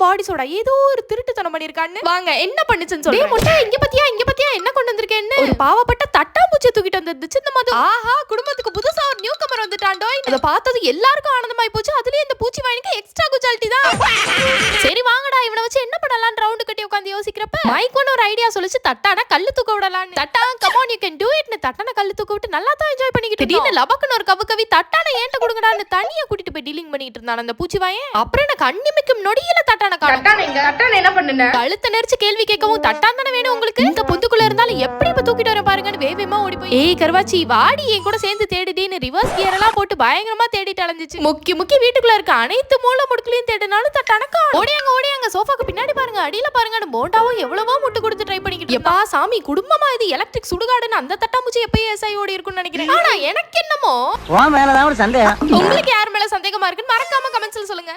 பாடி soda ஏதோ ஒரு திருட்டுத்தனம் பண்ணிருக்கான்னு. வாங்க என்ன பண்ணுச்சுன்னு சொல்றேன். முட்டை இங்க பாத்தியா என்ன கொண்டு வந்திருக்கேன்னு. ஒரு பாவப்பட்ட தட்டாம்பூச்சி தூக்கிட்டு வந்துச்சு இந்த மது. ஆஹா, குடும்பத்துக்கு புதுசா ஒரு நியூ கமர் வந்துட்டாண்டோ. அத பார்த்தது எல்லாருக்கும் ஆனந்தமாய் போச்சு. அதுலயே இந்த பூச்சி வாயினுக்கு எக்ஸ்ட்ரா குஜாலிட்டி தான். சரி வாங்கடா, இவனை வச்சு என்ன பண்ணலாம் ரவுண்ட் கட்டி உட்கார்ந்து யோசிக்கிறப்ப மைக் ஒரு ஐடியா சொல்லிச்சு. தட்டான கல்லு தூக்க விடலாம். தட்டா come on you can do it. தட்டான கல்லு தூக்க விட்டு நல்லா தான் என்ஜாய் பண்ணிக்கிட்டு. திடீர்னு லபக்குன்னு ஒரு கவி தட்டான ஏன்ட்ட கொடுங்கடான்னு தனியா கூட்டிட்டு போய் டீலிங் பண்ணிட்டு இருந்தான் அந்த பூச்சி வாயன். அப்புறம் என்ன கண்ணிமிக்கும் நொடியில தட்டான என்ன பண்ணுன? கழுத்த நெரிச்சு கேள்வி கேட்கவும் தட்டான் தானே வேணும் உங்களுக்கு. இந்த பொந்துக்குள்ள இருந்தாலும் எப்படி இப்ப தூக்கிட்டு வர பாருங்கன்னு வேகமா ஓடி போய் ஏய் கருவாச்சி வாடி என் கூட சேர்ந்து தேடிடின்னு ரிவர்ஸ் கியர் எல்லாம் போட்டு பயங்கரமா தேடிட்டு அலைஞ்சிச்சு. முக்கி வீட்டுக்குள்ள இருக்க அனைத்து மூல முடுக்கலையும் தேடினாலும் தட்டானக்கா. ஓடியாங்க சோஃபாக்கு பின்னாடி பாருங்க, அடியில பாருங்கன்னு போண்டாவும் எவ்வளவோ முட்டு கொடுத்து ட்ரை பண்ணிக்கிட்டு. எப்பா சாமி, குடும்பமா இது எலக்ட்ரிக் சுடுகாடுன்னு அந்த தட்டாம்பூச்சி எப்பயே எஸ்ஐ ஓடி இருக்கும்னு நினைக்கிறேன். ஆனா எனக்கு என்னமோ மேலதான் ஒரு சந்தேகம். உங்களுக்கு யார் மேல சந்தேகமா இருக்குன்னு மறக்காம கமெண்ட்ஸ்ல சொல்லுங்க.